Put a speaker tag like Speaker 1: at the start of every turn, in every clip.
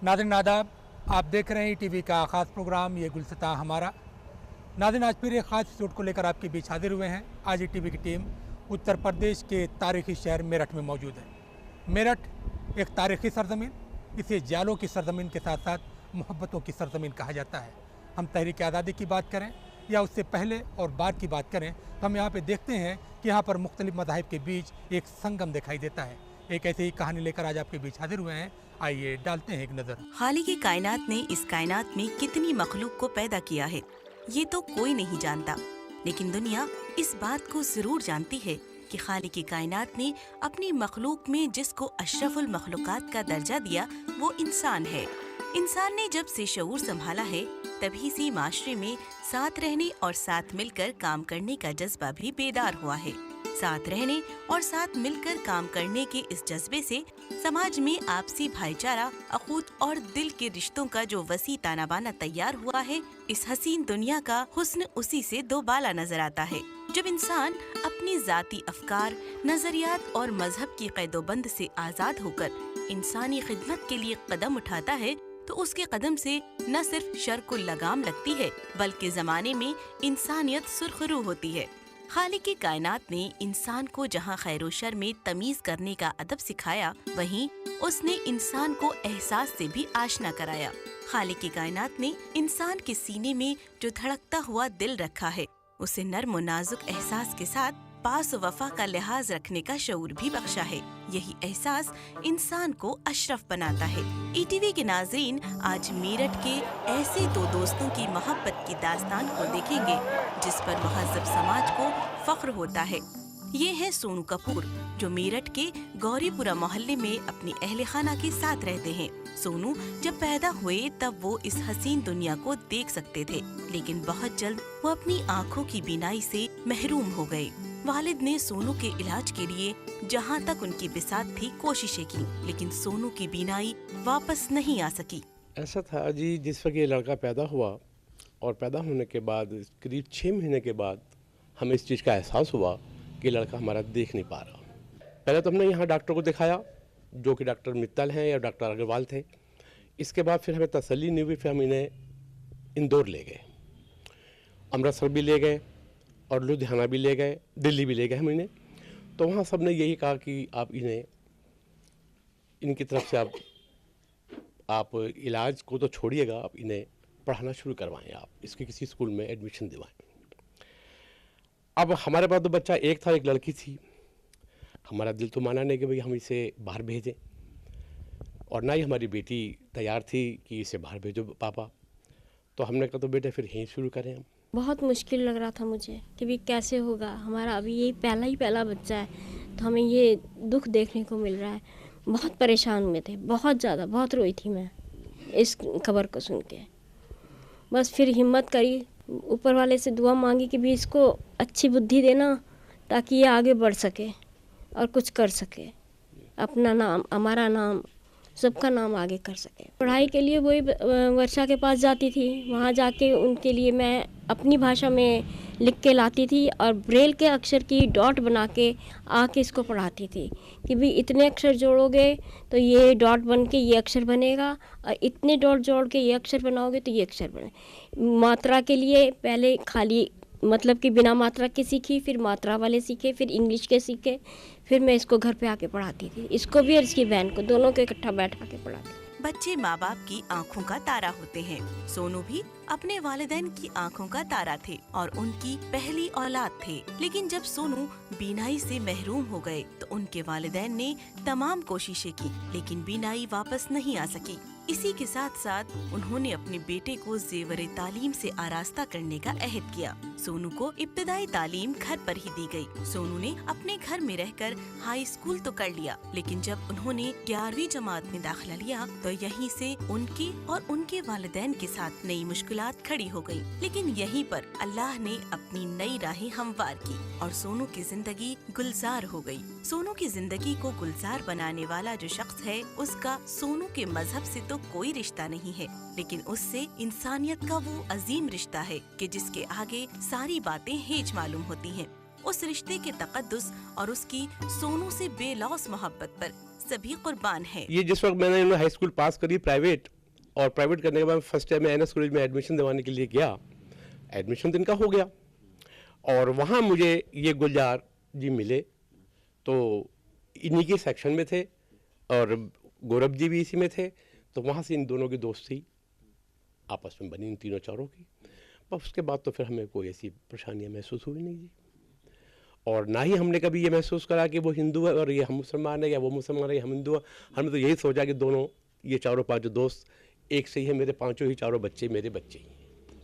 Speaker 1: नाज़रीन आदाब, आप देख रहे हैं टीवी का ख़ास प्रोग्राम ये गुलसिता हमारा। नाज़रीन आज फिर एक ख़ास एपिसोड को लेकर आपके बीच हाजिर हुए हैं। आज ये टीवी की टीम उत्तर प्रदेश के तारीख़ी शहर मेरठ में मौजूद है। मेरठ एक तारीख़ी सरज़मीन, इसे जालों की सरज़मीन के साथ साथ मोहब्बतों की सरज़मीन कहा जाता है। हम तहरीक आज़ादी की बात करें या उससे पहले और बाद की बात करें तो हम यहाँ पर देखते हैं कि यहाँ पर मुख्तलिफ मज़ाहिब के बीच एक संगम दिखाई देता है। एक ऐसी ही कहानी लेकर आज आपके बीच हाजिर हुए हैं। आइए डालते हैं एक नजर।
Speaker 2: खालिक़े कायनात ने इस कायनात में कितनी मखलूक को पैदा किया है ये तो कोई नहीं जानता, लेकिन दुनिया इस बात को जरूर जानती है कि खालिक़े कायनात ने अपनी मखलूक में जिसको अशरफुल मखलूकात का दर्जा दिया वो इंसान है। इंसान ने जब से शऊर संभाला है तभी से माशरे में साथ रहने और साथ मिलकर काम करने का जज्बा भी बेदार हुआ है। साथ रहने और साथ मिलकर काम करने के इस जज्बे से समाज में आपसी भाईचारा, अखूत और दिल के रिश्तों का जो वसी ताना बाना तैयार हुआ है, इस हसीन दुनिया का हुस्न उसी से दो बाला नजर आता है। जब इंसान अपनी जाती अफकार, नजरियात और मजहब की कैदोबंद से आजाद होकर इंसानी खिदमत के लिए कदम उठाता है तो उसके कदम से न सिर्फ शर को लगाम लगती है बल्कि जमाने में इंसानियत सुरखरू होती है। खालिक़े कायनात ने इंसान को जहाँ खैरो शर में तमीज करने का अदब सिखाया, वहीं उसने इंसान को एहसास से भी आशना कराया। खालिक़े कायनात ने इंसान के सीने में जो धड़कता हुआ दिल रखा है, उसे नर्म और नाजुक एहसास के साथ पास वफा का लिहाज रखने का शऊर भी बख्शा है। यही एहसास इंसान को अशरफ बनाता है। ईटीवी के नाज़रीन आज मेरठ के ऐसे दो दोस्तों की मोहब्बत की दास्तान को देखेंगे जिस पर महज़ब समाज को फख्र होता है। ये है सोनू कपूर, जो मेरठ के गौरीपुरा मोहल्ले में अपनी अहले खाना के साथ रहते हैं। सोनू जब पैदा हुए तब वो इस हसीन दुनिया को देख सकते थे, लेकिन बहुत जल्द वो अपनी आँखों की बीनाई से महरूम हो गए। वालिद ने सोनू के इलाज के लिए जहाँ तक उनकी बिसात थी कोशिशें की, लेकिन सोनू की बीनाई वापस नहीं आ सकी।
Speaker 3: ऐसा था जी, जिस वक्त ये लड़का पैदा हुआ और पैदा होने के बाद करीब 6 महीने के बाद हमें इस चीज़ का एहसास हुआ कि लड़का हमारा देख नहीं पा रहा। पहले तो हमने यहाँ डॉक्टर को दिखाया, जो कि डॉक्टर मित्तल हैं या डॉक्टर अग्रवाल थे। इसके बाद फिर हमें तसल्ली नहीं हुई, फिर हम इन्हें इंदौर ले गए, अमृतसर भी ले गए और लुधियाना भी ले गए, दिल्ली भी ले गए हम इन्हें। तो वहाँ सब ने यही कहा कि आप इन्हें इनकी तरफ से आप इलाज को तो छोड़िएगा, आप इन्हें पढ़ाना शुरू करवाएं, आप इसके किसी स्कूल में एडमिशन दिलवाएं। अब हमारे पास तो बच्चा एक था, एक लड़की थी। हमारा दिल तो माना नहीं कि भाई हम इसे बाहर भेजें, और ना ही हमारी बेटी तैयार थी कि इसे बाहर भेजो पापा। तो हमने कहा तो बेटे फिर यहीं शुरू करें हम।
Speaker 4: बहुत मुश्किल लग रहा था मुझे कि भी कैसे होगा, हमारा अभी ये पहला बच्चा है तो हमें ये दुख देखने को मिल रहा है। बहुत परेशान हुए थे, बहुत ज़्यादा, बहुत रोई थी मैं इस खबर को सुन के। बस फिर हिम्मत करी, ऊपर वाले से दुआ मांगी कि भी इसको अच्छी बुद्धि देना ताकि ये आगे बढ़ सके और कुछ कर सके, अपना नाम, हमारा नाम, सबका नाम आगे कर सके। पढ़ाई के लिए वही वर्षा के पास जाती थी, वहाँ जाके उनके लिए मैं अपनी भाषा में लिख के लाती थी और ब्रेल के अक्षर की डॉट बना के आके इसको पढ़ाती थी कि भी इतने अक्षर जोड़ोगे तो ये डॉट बन के ये अक्षर बनेगा, और इतने डॉट जोड़ के ये अक्षर बनाओगे तो ये अक्षर बने। मात्रा के लिए पहले खाली मतलब कि बिना मात्रा के सीखी, फिर मात्रा वाले सीखे, फिर इंग्लिश के सीखे, फिर मैं इसको घर पे आके पढ़ाती थी, इसको भी और इसकी बहन को, दोनों को इकट्ठा बैठा के पढ़ाती।
Speaker 2: बच्चे माँ बाप की आँखों का तारा होते हैं। सोनू भी अपने वालिदैन की आँखों का तारा थे और उनकी पहली औलाद थे। लेकिन जब सोनू बीनाई से महरूम हो गए तो उनके वालिदैन ने तमाम कोशिशें की, लेकिन बीनाई वापस नहीं आ सकी। इसी के साथ साथ उन्होंने अपने बेटे को जेवर तालीम से आरास्ता करने का अहद किया। सोनू को इब्तदाई तालीम घर पर ही दी गई। सोनू ने अपने घर में रहकर हाई स्कूल तो कर लिया, लेकिन जब उन्होंने 11वीं जमात में दाखिला लिया तो यहीं से उनके और उनके वालिदैन के साथ नई मुश्किलात खड़ी हो गई। लेकिन यहीं पर अल्लाह ने अपनी नई राहें हमवार की और सोनू की जिंदगी गुलजार हो गई। सोनू की जिंदगी को गुलजार बनाने वाला जो शख्स है, उसका सोनू के मजहब से तो कोई रिश्ता नहीं है, लेकिन उससे इंसानियत का वो अजीम रिश्ता है कि जिसके आगे सारी बातें हेज मालूम होती हैं। उस रिश्ते के तकद्दुस और उसकी सोनू से बेलौस मोहब्बत पर सभी कुर्बान हैं।
Speaker 3: ये जिस वक्त मैंने हाई स्कूल पास करी प्राइवेट, और प्राइवेट करने के बाद फर्स्ट टाइम मैं एनएस कॉलेज में एडमिशन दिलवाने के लिए गया। एडमिशन तो इनका हो गया और वहाँ मुझे ये गुलजार जी मिले, तो इन्हीं के सेक्शन में थे और गौरव जी भी इसी में थे। तो वहाँ से इन दोनों की दोस्ती आपस में बनी, इन तीनों चारों की। बस उसके बाद तो फिर हमें कोई ऐसी परेशानियाँ महसूस हुई नहीं जी, और ना ही हमने कभी ये महसूस करा कि वो हिंदू है और ये हम मुसलमान है, या वो मुसलमान है हम हिंदू है। हमने तो यही सोचा कि दोनों ये चारों पांचों दोस्त एक से ही है, मेरे पांचों ही चारों बच्चे मेरे बच्चे ही हैं।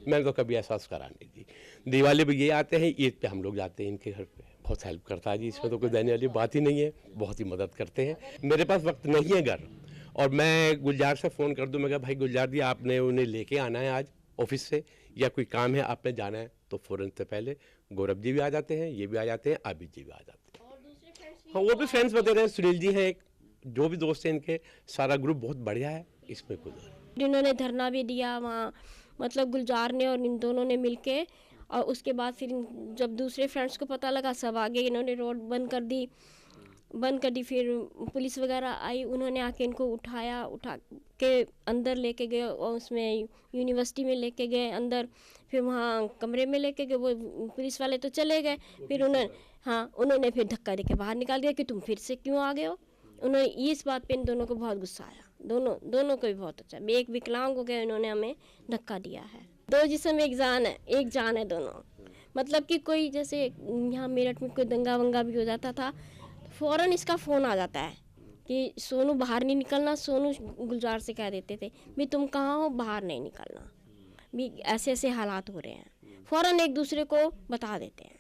Speaker 3: मैंने तो कभी एहसास करा नहीं जी। दिवाली पे ये आते हैं, ईद पे हम लोग जाते हैं इनके घर पे। बहुत हेल्प करता है जी, इसमें तो कोई देने वाली बात ही नहीं है, बहुत ही मदद करते हैं। मेरे पास वक्त नहीं है घर, और मैं गुलजार से फ़ोन कर दूँ, मैं कहा भाई गुलजार जी आपने उन्हें लेके आना है आज ऑफिस से, या कोई काम है आपने जाना है, तो फ़ौरन से पहले गौरव जी भी आ जाते हैं, ये भी आ जाते हैं, आबिद जी भी आ जाते हैं। हाँ, वो भी फ्रेंड्स बते रहे, सुनील जी हैं एक, जो भी दोस्त हैं इनके, सारा ग्रुप बहुत बढ़िया है, इसमें कोई।
Speaker 4: इन्होंने धरना भी दिया वहाँ, मतलब गुलजार ने और इन दोनों ने मिलके, और उसके बाद फिर जब दूसरे फ्रेंड्स को पता लगा, सब आगे इन्होंने रोड बंद कर दी। फिर पुलिस वगैरह आई, उन्होंने आके इनको उठा के अंदर लेके गए, और उसमें यूनिवर्सिटी में लेके गए अंदर। फिर वहाँ कमरे में लेके गए, वो पुलिस वाले तो चले गए। फिर उन्होंने फिर धक्का देके बाहर निकाल दिया कि तुम फिर से क्यों आ गए हो। उन्होंने इस बात पे इन दोनों को बहुत गुस्सा आया, दोनों को भी बहुत अच्छा। एक विकलांग हो गया, इन्होंने हमें धक्का दिया है। दो जिस्म एक जान है दोनों। मतलब कि कोई जैसे यहाँ मेरठ में कोई दंगा वंगा भी हो जाता था, फ़ौरन इसका फ़ोन आ जाता है कि सोनू बाहर नहीं निकलना। सोनू गुलजार से कह देते थे भी तुम कहाँ हो, बाहर नहीं निकलना, भी ऐसे ऐसे हालात हो रहे हैं। फ़ौरन एक दूसरे को बता देते हैं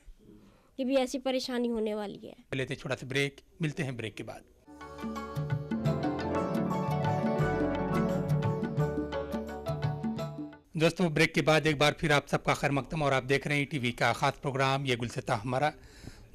Speaker 4: कि भी ऐसी परेशानी होने वाली है।
Speaker 1: लेते छोटा सा ब्रेक, मिलते हैं ब्रेक के बाद। दोस्तों, ब्रेक के बाद एक बार फिर आप सबका खैर मकदम, और आप देख रहे हैं टीवी का ख़ास प्रोग्राम ये गुलसिता हमारा।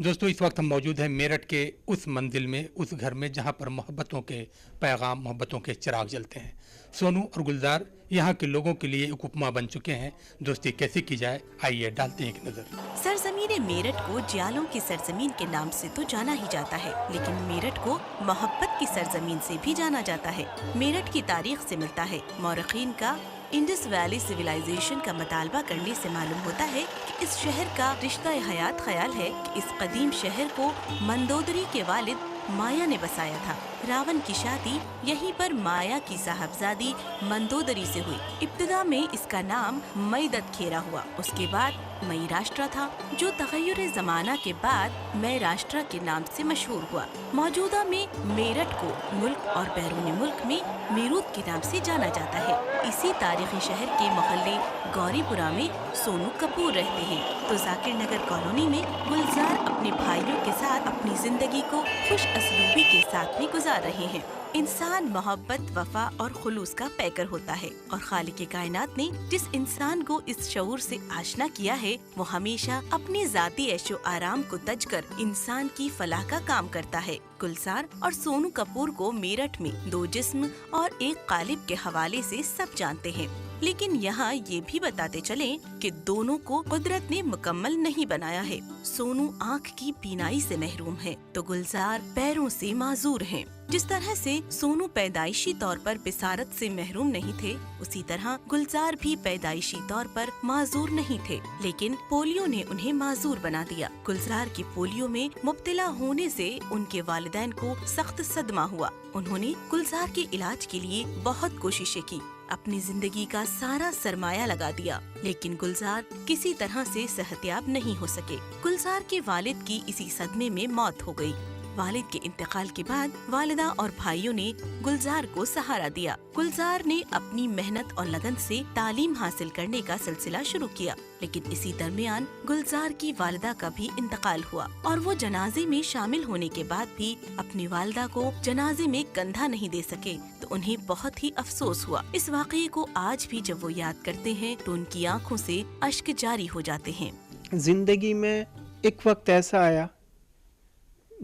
Speaker 1: दोस्तों, इस वक्त हम मौजूद हैं मेरठ के उस मंजिल में, उस घर में जहां पर मोहब्बतों के पैगाम, मोहब्बतों के चिराग जलते हैं। सोनू और गुलजार यहाँ के लोगों के लिए एक उपमा बन चुके हैं। दोस्ती कैसे की जाए, आइए डालते हैं एक नजर।
Speaker 2: सरजमीन मेरठ को जियालों की सरजमीन के नाम से तो जाना ही जाता है, लेकिन मेरठ को मोहब्बत की सरजमीन से भी जाना जाता है। मेरठ की तारीख से मिलता है, मौरखीन का इंडस वैली सिविलाइजेशन का मतालबा करने से मालूम होता है कि इस शहर का रिश्ता हयात ख्याल है कि इस कदीम शहर को मंदोदरी के वालिद माया ने बसाया था। रावण की शादी यहीं पर माया की साहबजादी मंदोदरी से हुई। इब्तिदा में इसका नाम मईदत खेरा हुआ, उसके बाद मई राष्ट्रा था, जो तगय्युर ज़माना के बाद मई राष्ट्रा के नाम से मशहूर हुआ। मौजूदा में मेरठ को मुल्क और बैरून मुल्क में मीरूत के नाम से जाना जाता है। इसी तारीखी शहर के मोहल्ले गौरीपुरा में सोनू कपूर रहते हैं, तो जाकिर नगर कॉलोनी में गुलजार अपने भाइयों के साथ अपनी जिंदगी को खुश असलूबी के साथ में गुजार रहे हैं। इंसान मोहब्बत, वफा और खुलूस का पैकर होता है, और खालिक कायनात ने जिस इंसान को इस शऊर से आशना किया है, वो हमेशा अपनी जाती ऐशो आराम को तजकर इंसान की फलाह का काम करता है। गुलजार और सोनू कपूर को मेरठ में दो जिस्म और एक कालिब के हवाले से सब जानते हैं, लेकिन यहाँ ये भी बताते चले कि दोनों को कुदरत ने मुकम्मल नहीं बनाया है। सोनू आँख की बीनाई से महरूम है, तो गुलजार पैरों से माजूर हैं। जिस तरह से सोनू पैदाइशी तौर पर बिसारत से महरूम नहीं थे, उसी तरह गुलजार भी पैदाइशी तौर पर माजूर नहीं थे, लेकिन पोलियो ने उन्हें माजूर बना दिया। गुलजार की पोलियो में मुब्तला होने से उनके वालिदैन को सख्त सदमा हुआ। उन्होंने गुलजार के इलाज के लिए बहुत कोशिशें की, अपनी जिंदगी का सारा सरमाया लगा दिया, लेकिन गुलजार किसी तरह से सेहतयाब नहीं हो सके। गुलजार के वालिद की इसी सदमे में मौत हो गई। वालिद के इंतकाल के बाद वालिदा और भाइयों ने गुलजार को सहारा दिया। गुलजार ने अपनी मेहनत और लगन से तालीम हासिल करने का सिलसिला शुरू किया, लेकिन इसी दरमियान गुलजार की वालिदा का भी इंतकाल हुआ, और वो जनाजे में शामिल होने के बाद भी अपनी वालिदा को जनाजे में कंधा नहीं दे सके, तो उन्हें बहुत ही अफसोस हुआ। इस वाक़ये को आज भी जब वो याद करते हैं तो उनकी आँखों से अश्क जारी हो जाते हैं।
Speaker 5: जिंदगी में एक वक्त ऐसा आया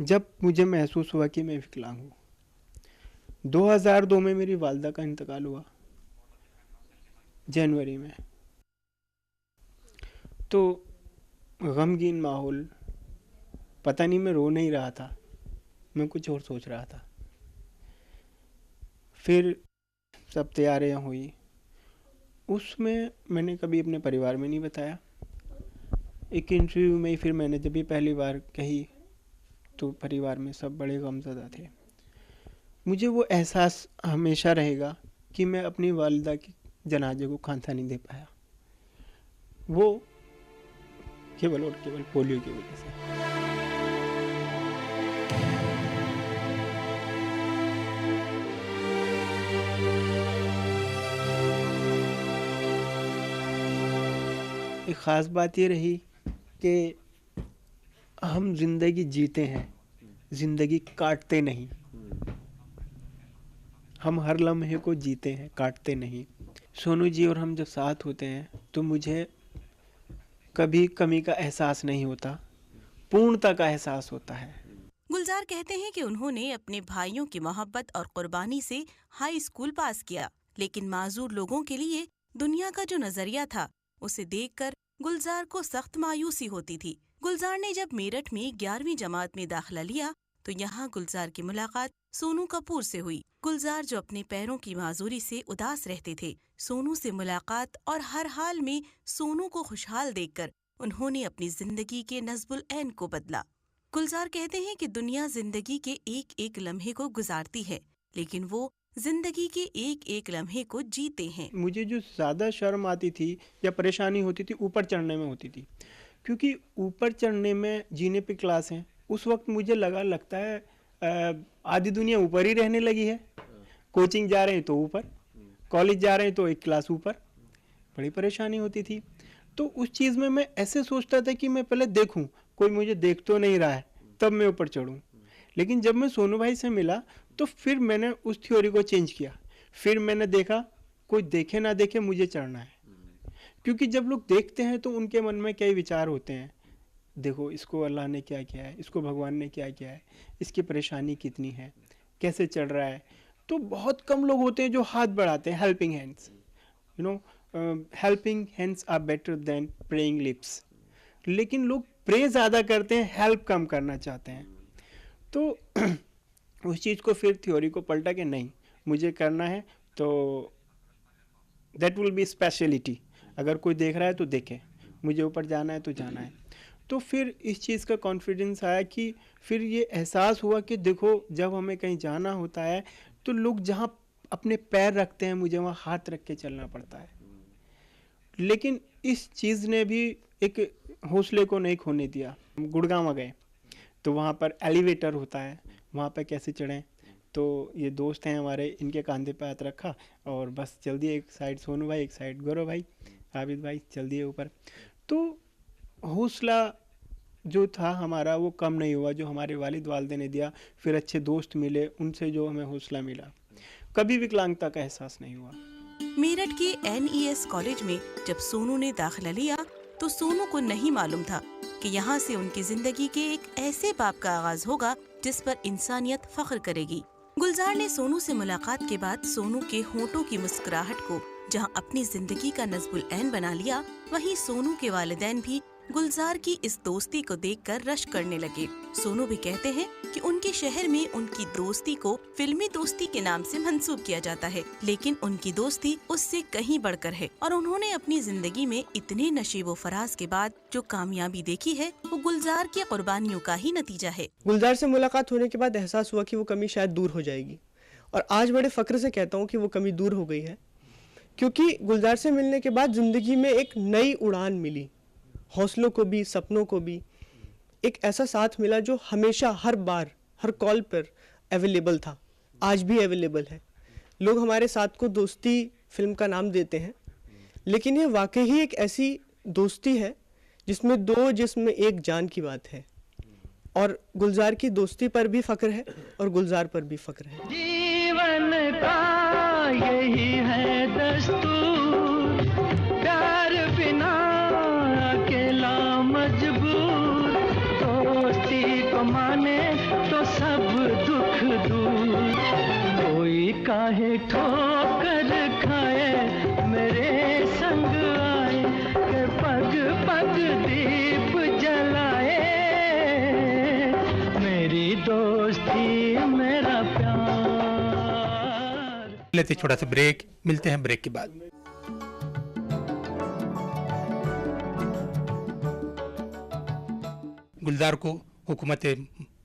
Speaker 5: जब मुझे महसूस हुआ कि मैं विकलांग हूँ। 2002 में मेरी वालिदा का इंतकाल हुआ, जनवरी में। तो गमगीन माहौल, पता नहीं मैं रो नहीं रहा था, मैं कुछ और सोच रहा था। फिर सब तैयारियां हुई, उसमें मैंने कभी अपने परिवार में नहीं बताया। एक इंटरव्यू में ही फिर मैंने जब भी पहली बार कही तो परिवार में सब बड़े गमज़दा थे। मुझे वो एहसास हमेशा रहेगा कि मैं अपनी वालिदा के जनाजे को खांसा नहीं दे पाया, वो केवल और केवल पोलियो की वजह से। एक ख़ास बात ये रही कि हम ज़िंदगी जीते हैं, ज़िंदगी काटते नहीं। हम हर लम्हे को जीते हैं, काटते नहीं। सोनू जी और हम जब साथ होते हैं तो मुझे कभी कमी का एहसास नहीं होता, पूर्णता का एहसास होता है।
Speaker 2: गुलजार कहते हैं कि उन्होंने अपने भाइयों की मोहब्बत और कुर्बानी से हाई स्कूल पास किया, लेकिन माजूर लोगों के लिए दुनिया का जो नजरिया था उसे देखकर गुलजार को सख्त मायूसी होती थी। गुलजार ने जब मेरठ में 11वीं जमात में दाखिला लिया तो यहाँ गुलजार की मुलाकात सोनू कपूर से हुई। गुलजार जो अपने पैरों की माजूरी से उदास रहते थे, सोनू से मुलाकात और हर हाल में सोनू को खुशहाल देखकर उन्होंने अपनी जिंदगी के नज़्बुल ऐन को बदला। गुलजार कहते हैं कि दुनिया जिंदगी के एक एक लम्हे को गुजारती है, लेकिन वो जिंदगी के एक एक लम्हे को जीते हैं।
Speaker 5: मुझे जो ज़्यादा शर्म आती थी या परेशानी होती थी ऊपर चढ़ने में होती थी, क्योंकि ऊपर चढ़ने में जीने पे क्लास हैं। उस वक्त मुझे लगता है आधी दुनिया ऊपर ही रहने लगी है। कोचिंग जा रहे हैं तो ऊपर, कॉलेज जा रहे हैं तो एक क्लास ऊपर। बड़ी परेशानी होती थी। तो उस चीज़ में मैं ऐसे सोचता था कि मैं पहले देखूं कोई मुझे देख तो नहीं रहा है, तब मैं ऊपर चढ़ूं। लेकिन जब मैं सोनू भाई से मिला तो फिर मैंने उस थ्योरी को चेंज किया। फिर मैंने देखा कोई देखे ना देखे मुझे चढ़ना है, क्योंकि जब लोग देखते हैं तो उनके मन में कई विचार होते हैं। देखो इसको अल्लाह ने क्या किया है, इसको भगवान ने क्या किया है, इसकी परेशानी कितनी है, कैसे चढ़ रहा है। तो बहुत कम लोग होते हैं जो हाथ बढ़ाते हैं, helping hands. You know, helping hands are better than praying lips. लेकिन लोग प्रे ज़्यादा करते हैं, हेल्प कम करना चाहते हैं। तो उस चीज़ को फिर थ्योरी को पलटा के नहीं, मुझे करना है तो दैट विल बी स्पेशलिटी। अगर कोई देख रहा है तो देखे, मुझे ऊपर जाना है तो जाना है। तो फिर इस चीज़ का कॉन्फिडेंस आया कि फिर ये एहसास हुआ कि देखो जब हमें कहीं जाना होता है तो लोग जहाँ अपने पैर रखते हैं मुझे वहाँ हाथ रख के चलना पड़ता है। लेकिन इस चीज़ ने भी एक हौसले को नहीं खोने दिया। गुड़गांव गए तो वहाँ पर एलिवेटर होता है, वहाँ पर कैसे चढ़ें। तो ये दोस्त हैं हमारे, इनके कंधे पे हाथ रखा और बस चल दिए। एक साइड सोनू भाई, एक साइड गौरव भाई, आबिद भाई, चल दिए ऊपर। तो हौसला जो था हमारा वो कम नहीं हुआ, जो हमारे वालिद वालिदैन ने दिया। फिर अच्छे दोस्त मिले, उनसे जो हमें हौसला मिला, कभी विकलांगता का एहसास नहीं हुआ।
Speaker 2: मेरठ के NES कॉलेज में जब सोनू ने दाखिला लिया तो सोनू को नहीं मालूम था कि यहाँ से उनकी जिंदगी के एक ऐसे बाब का आगाज होगा जिस पर इंसानियत फख्र करेगी। गुलजार ने सोनू से मुलाकात के बाद सोनू के होंठों की मुस्कुराहट को जहाँ अपनी जिंदगी का नज़्बुल ऐन बना लिया, वहीं सोनू के वालिदैन भी गुलजार की इस दोस्ती को देखकर रश्क करने लगे। सोनू भी कहते हैं कि उनके शहर में उनकी दोस्ती को फिल्मी दोस्ती के नाम से मंसूब किया जाता है, लेकिन उनकी दोस्ती उससे कहीं बढ़कर है और उन्होंने अपनी जिंदगी में इतने नशीबो फराज के बाद जो कामयाबी देखी है वो गुलजार की कुर्बानियों का ही नतीजा है।
Speaker 6: गुलजार से मुलाकात होने के बाद एहसास हुआ कि वो कमी शायद दूर हो जाएगी, और आज बड़े फख्र से कहता हूँ कि वो कमी दूर हो गई है, क्योंकि गुलजार से मिलने के बाद जिंदगी में एक नई उड़ान मिली। हौसलों को भी, सपनों को भी एक ऐसा साथ मिला जो हमेशा, हर बार, हर कॉल पर अवेलेबल था, आज भी अवेलेबल है। लोग हमारे साथ को दोस्ती फिल्म का नाम देते हैं, लेकिन ये वाकई ही एक ऐसी दोस्ती है जिसमें दो जिस्म एक जान की बात है। और गुलजार की दोस्ती पर भी फख्र है और गुलजार पर भी फख्र है।
Speaker 7: जीवन का यही है दस्तूर, प्यार बिना अकेला मजबूर, दोस्ती को माने तो सब दुख दूर, कोई काहे ठोकर खाए मेरे संग आए, के पग पग दीप जलाए, मेरी दोस्ती मेरा प्यार।
Speaker 1: लेते छोटा सा ब्रेक, मिलते हैं ब्रेक के बाद। गुलजार को हुकूमत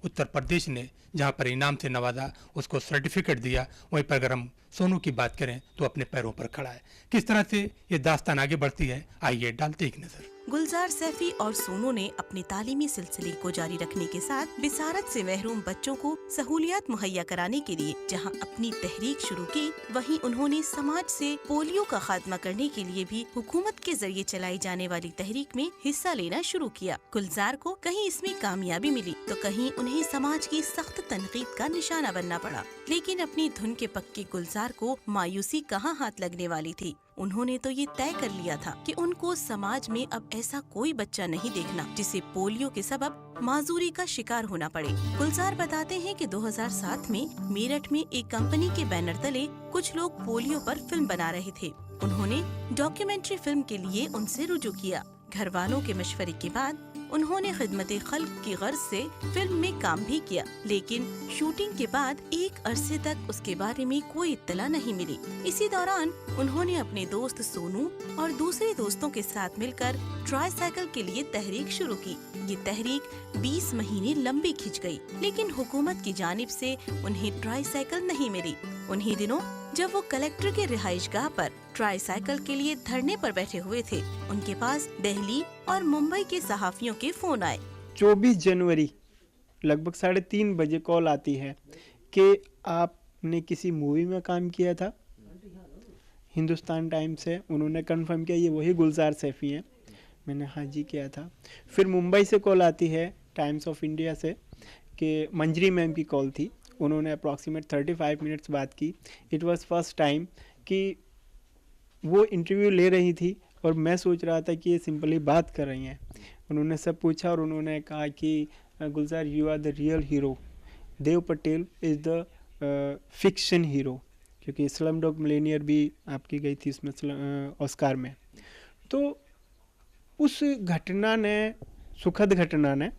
Speaker 1: उत्तर प्रदेश ने जहां पर इनाम से नवाजा, उसको सर्टिफिकेट दिया, वहीं पर अगर हम सोनू की बात करें तो अपने पैरों पर खड़ा है। किस तरह से ये दास्तान आगे बढ़ती है, आइए डालते एक नजर।
Speaker 2: गुलजार सैफी और सोनू ने अपने तालीमी सिलसिले को जारी रखने के साथ बिसारत से महरूम बच्चों को सहूलियात मुहैया कराने के लिए जहां अपनी तहरीक शुरू की, वहीं उन्होंने समाज से पोलियो का खात्मा करने के लिए भी हुकूमत के जरिए चलाई जाने वाली तहरीक में हिस्सा लेना शुरू किया। गुलजार को कहीं इसमें कामयाबी मिली तो कहीं उन्हें समाज की सख्त तनकीद का निशाना बनना पड़ा, लेकिन अपनी धुन के पक्के गुलजार को मायूसी कहाँ हाथ लगने वाली थी। उन्होंने तो ये तय कर लिया था कि उनको समाज में अब ऐसा कोई बच्चा नहीं देखना जिसे पोलियो के सबब माजूरी का शिकार होना पड़े। गुलजार बताते हैं कि 2007 में मेरठ में एक कंपनी के बैनर तले कुछ लोग पोलियो पर फिल्म बना रहे थे। उन्होंने डॉक्यूमेंट्री फिल्म के लिए उनसे रुजू किया। घर वालों के मशवरे के बाद उन्होंने खिदमत खल्क की गर्ज से फिल्म में काम भी किया, लेकिन शूटिंग के बाद एक अरसे तक उसके बारे में कोई इत्तला नहीं मिली। इसी दौरान उन्होंने अपने दोस्त सोनू और दूसरे दोस्तों के साथ मिलकर ट्राईसाइकिल के लिए तहरीक शुरू की। ये तहरीक 20 महीने लंबी खिंच गई, लेकिन हुकूमत की जानिब से उन्हें ट्राईसाइकिल नहीं मिली। उन्हीं दिनों जब वो कलेक्टर के रिहाइशगाह पर ट्राईसाइकिल के लिए धरने पर बैठे हुए थे, उनके पास दिल्ली और मुंबई के सहाफियों के फोन आए।
Speaker 5: 24 जनवरी लगभग 3:30 बजे कॉल आती है कि आपने किसी मूवी में काम किया था। हिंदुस्तान टाइम्स से उन्होंने कंफर्म किया ये वही गुलजार सैफी हैं। मैंने हाँ जी किया था। फिर मुंबई से कॉल आती है टाइम्स ऑफ इंडिया से कि मंजरी मैम की कॉल थी। उन्होंने अप्रॉक्सीमेट 35 मिनट्स बात की। इट वाज फर्स्ट टाइम कि वो इंटरव्यू ले रही थी और मैं सोच रहा था कि ये सिंपली बात कर रही हैं। उन्होंने सब पूछा और उन्होंने कहा कि Gulzar you are the real hero, Dev Patel is the fiction hero, क्योंकि स्लमडॉग मिलियनेयर भी आपकी गई थी इसमें ऑस्कार में। तो उस घटना ने, सुखद घटना ने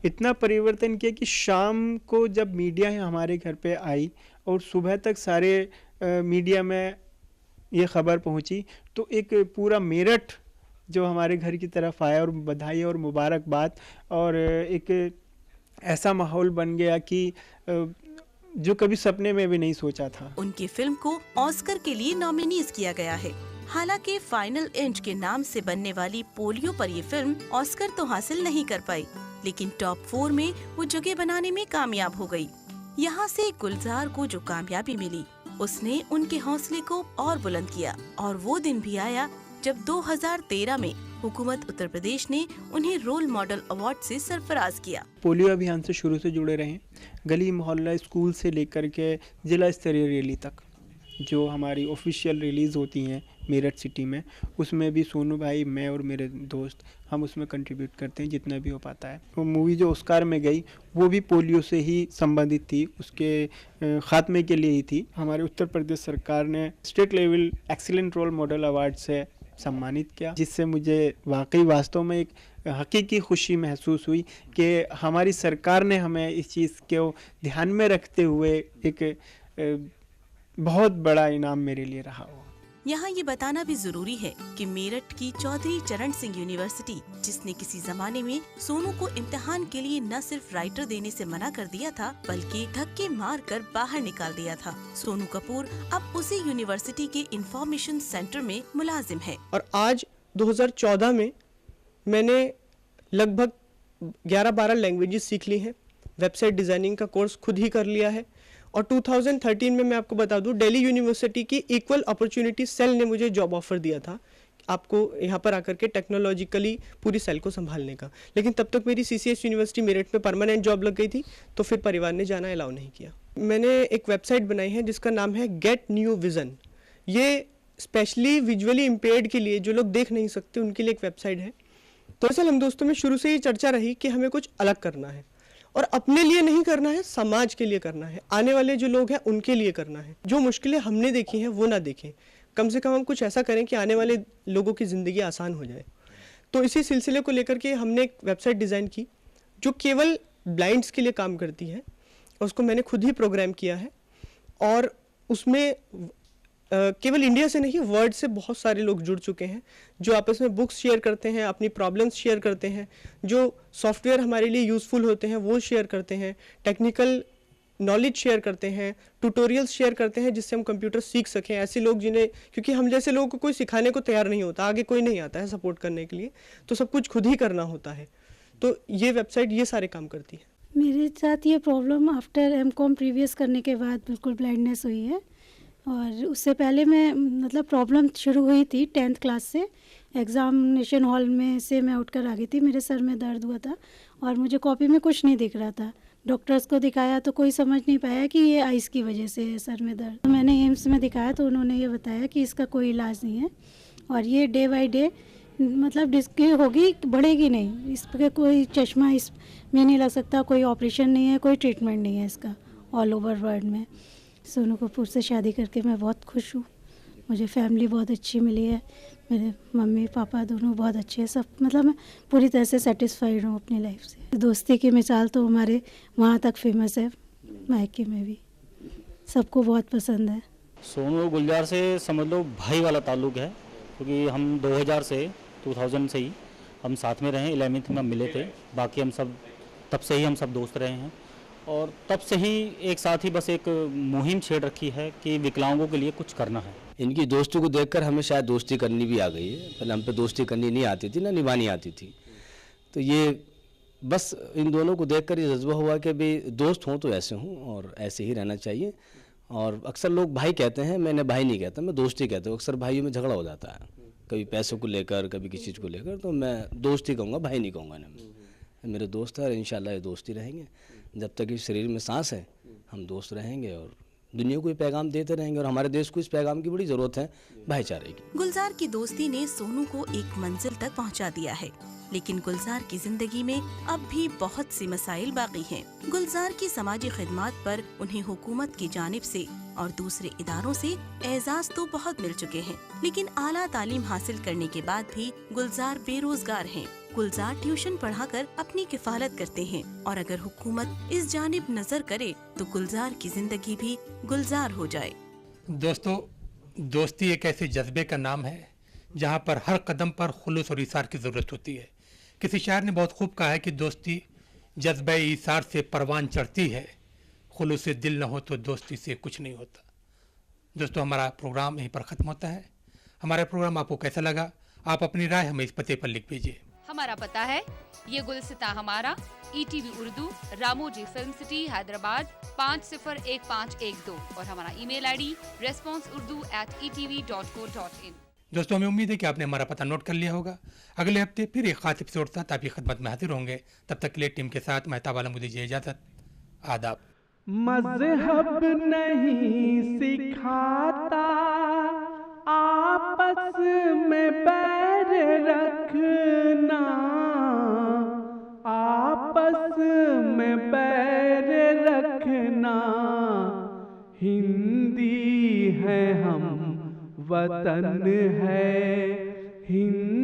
Speaker 5: इतना परिवर्तन किया कि शाम को जब मीडिया हमारे घर पे आई और सुबह तक सारे मीडिया में ये ख़बर पहुंची, तो एक पूरा मेरठ जो हमारे घर की तरफ आया और बधाई और मुबारकबाद, और एक ऐसा माहौल बन गया कि जो कभी सपने में भी नहीं सोचा था।
Speaker 2: उनकी फिल्म को ऑस्कर के लिए नॉमिनीज किया गया है। हालांकि फाइनल इंच के नाम से बनने वाली पोलियो पर ये फिल्म ऑस्कर तो हासिल नहीं कर पाई, लेकिन टॉप 4 में वो जगह बनाने में कामयाब हो गई। यहाँ से गुलजार को जो कामयाबी मिली उसने उनके हौसले को और बुलंद किया, और वो दिन भी आया जब 2013 में हुकूमत उत्तर प्रदेश ने उन्हें रोल मॉडल अवार्ड से सरफराज किया।
Speaker 5: पोलियो अभियान से शुरू से जुड़े रहे, गली मोहल्ला स्कूल से लेकर के जिला स्तरीय रैली तक जो हमारी ऑफिशियल रिलीज़ होती हैं मेरठ सिटी में, उसमें भी सोनू भाई, मैं और मेरे दोस्त हम उसमें कंट्रीब्यूट करते हैं जितना भी हो पाता है। वो मूवी जो ऑस्कार में गई वो भी पोलियो से ही संबंधित थी, उसके ख़ात्मे के लिए ही थी। हमारे उत्तर प्रदेश सरकार ने state level excellent role model award से सम्मानित किया, जिससे मुझे वाकई वास्तव में एक हकीकी खुशी महसूस हुई कि हमारी सरकार ने हमें इस चीज़ को ध्यान में रखते हुए एक बहुत बड़ा इनाम मेरे लिए रहा हो।
Speaker 2: यहाँ ये बताना भी जरूरी है कि मेरठ की चौधरी चरण सिंह यूनिवर्सिटी, जिसने किसी जमाने में सोनू को इम्तिहान के लिए न सिर्फ राइटर देने से मना कर दिया था, बल्कि धक्के मार कर बाहर निकाल दिया था। सोनू कपूर अब उसी यूनिवर्सिटी के इंफॉर्मेशन सेंटर में मुलाजिम है।
Speaker 6: और आज 2014 में मैंने लगभग 11-12 लैंग्वेजेस सीख ली हैं, वेबसाइट डिज़ाइनिंग का कोर्स खुद ही कर लिया है, और 2013 में मैं आपको बता दूं दिल्ली यूनिवर्सिटी की इक्वल अपॉर्चुनिटी सेल ने मुझे जॉब ऑफर दिया था आपको यहाँ पर आकर के टेक्नोलॉजिकली पूरी सेल को संभालने का। लेकिन तब तक मेरी CCS यूनिवर्सिटी मेरठ में परमानेंट जॉब लग गई थी, तो फिर परिवार ने जाना अलाउ नहीं किया। मैंने एक वेबसाइट बनाई है जिसका नाम है गेट न्यू विज़न। ये स्पेशली विजुअली इम्पेयर्ड के लिए, जो लोग देख नहीं सकते उनके लिए एक वेबसाइट है। दरअसल हम दोस्तों में शुरू से ही चर्चा रही कि हमें कुछ अलग करना है, और अपने लिए नहीं करना है, समाज के लिए करना है, आने वाले जो लोग हैं उनके लिए करना है। जो मुश्किलें हमने देखी हैं वो ना देखें, कम से कम हम कुछ ऐसा करें कि आने वाले लोगों की ज़िंदगी आसान हो जाए। तो इसी सिलसिले को लेकर के हमने एक वेबसाइट डिज़ाइन की जो केवल ब्लाइंड्स के लिए काम करती है, और उसको मैंने खुद ही प्रोग्राम किया है। और उसमें केवल इंडिया से नहीं, वर्ल्ड से बहुत सारे लोग जुड़ चुके हैं जो आपस में बुक्स शेयर करते हैं, अपनी प्रॉब्लम्स शेयर करते हैं, जो सॉफ्टवेयर हमारे लिए यूज़फुल होते हैं वो शेयर करते हैं, टेक्निकल नॉलेज शेयर करते हैं, ट्यूटोरियल्स शेयर करते हैं जिससे हम कंप्यूटर सीख सकें। ऐसे लोग जिन्हें, क्योंकि हम जैसे लोगों को कोई सिखाने को तैयार नहीं होता, आगे कोई नहीं आता है सपोर्ट करने के लिए, तो सब कुछ खुद ही करना होता है। तो ये वेबसाइट ये सारे काम करती है।
Speaker 8: मेरे साथ ये प्रॉब्लम आफ्टर एमकॉम प्रीवियस करने के बाद बिल्कुल ब्लाइंडनेस हुई है, और उससे पहले मैं मतलब प्रॉब्लम शुरू हुई थी 10th क्लास से। एग्ज़ामिनेशन हॉल में से मैं उठकर आ गई थी, मेरे सर में दर्द हुआ था और मुझे कॉपी में कुछ नहीं दिख रहा था। डॉक्टर्स को दिखाया तो कोई समझ नहीं पाया कि ये आइस की वजह से है सर में दर्द। तो मैंने एम्स में दिखाया तो उन्होंने ये बताया कि इसका कोई इलाज नहीं है और ये डे बाय डे मतलब डिस्क होगी, बढ़ेगी नहीं, इस पर कोई चश्मा इसमें नहीं लग सकता, कोई ऑपरेशन नहीं है, कोई ट्रीटमेंट नहीं है इसका ऑल ओवर वर्ल्ड में। सोनू कपूर से शादी करके मैं बहुत खुश हूँ, मुझे फैमिली बहुत अच्छी मिली है, मेरे मम्मी पापा दोनों बहुत अच्छे हैं, सब मतलब मैं पूरी तरह से सेटिस्फाइड हूँ अपनी लाइफ से। दोस्ती की मिसाल तो हमारे वहाँ तक फेमस है, मायके में भी सबको बहुत पसंद है।
Speaker 9: सोनू गुलजार से समझ लो भाई वाला ताल्लुक है, क्योंकि हम 2000 से ही हम साथ में रहे, 11th में मिले थे, बाकी हम सब तब से ही हम सब दोस्त रहे हैं और तब से ही एक साथ ही बस एक मुहिम छेड़ रखी है कि विकलांगों के लिए कुछ करना है।
Speaker 10: इनकी दोस्ती को देखकर हमें शायद दोस्ती करनी भी आ गई है, पहले हम पे दोस्ती करनी नहीं आती थी ना निभानी आती थी, तो ये बस इन दोनों को देखकर ये जज्बा हुआ कि भाई दोस्त हों तो ऐसे हों और ऐसे ही रहना चाहिए। और अक्सर लोग भाई कहते हैं, मैंने भाई नहीं कहता, मैं दोस्ती कहता हूँ। अक्सर भाइयों में झगड़ा हो जाता है, कभी पैसों को लेकर, कभी किसी चीज़ को लेकर, तो मैं दोस्ती कहूँगा, भाई नहीं कहूँगा ना। मेरे दोस्त हैं और इंशाल्लाह ये दोस्ती रहेंगे, जब तक इस शरीर में सांस है हम दोस्त रहेंगे और दुनिया को ये पैगाम देते रहेंगे और हमारे देश को इस पैगाम की बड़ी ज़रूरत है, भाईचारे की।
Speaker 2: गुलजार की दोस्ती ने सोनू को एक मंजिल तक पहुंचा दिया है, लेकिन गुलजार की जिंदगी में अब भी बहुत सी मसाइल बाकी हैं। गुलजार की समाजी खिदमत पर उन्हें हुकूमत की जानिब से और दूसरे इदारों से एजाज तो बहुत मिल चुके हैं, लेकिन आला तालीम हासिल करने के बाद भी गुलजार बेरोजगार हैं। गुलजार ट्यूशन पढ़ाकर अपनी किफालत करते हैं और अगर हुकूमत इस जानिब नजर करे तो गुलजार की जिंदगी भी गुलजार हो जाए।
Speaker 1: दोस्तों, दोस्ती एक ऐसे जज्बे का नाम है जहाँ पर हर कदम पर खुलूस और ईसार की ज़रूरत होती है। किसी शायर ने बहुत खूब कहा है कि दोस्ती जज्बे ईसार से परवान चढ़ती है, खुलूस से दिल न हो तो दोस्ती से कुछ नहीं होता। दोस्तों, हमारा प्रोग्राम यहीं पर ख़त्म होता है। हमारा प्रोग्राम आपको कैसा लगा, आप अपनी राय हमें इस पते पर लिख भेजिए।
Speaker 11: हमारा पता है ये गुलसिता हमारा, ETV Urdu, Ramoji film city, Hyderabad 501512 और हमारा ईमेल ID responseurdu@etv.co.in।
Speaker 1: दोस्तों, हमें उम्मीद है कि आपने हमारा पता नोट कर लिया होगा। अगले हफ्ते फिर एक खास एपिसोड साथ आपकी खिदमत में हाजिर होंगे। तब तक के लिए टीम के साथ मेहताब आलम मुझे दीजिए इजाजत। आदाब।
Speaker 7: मज़हब नहीं सिखाता आपस में बैर रखना, आपस में बैर रखना। हिंदी है हम, वतन है हिंदुस्तान।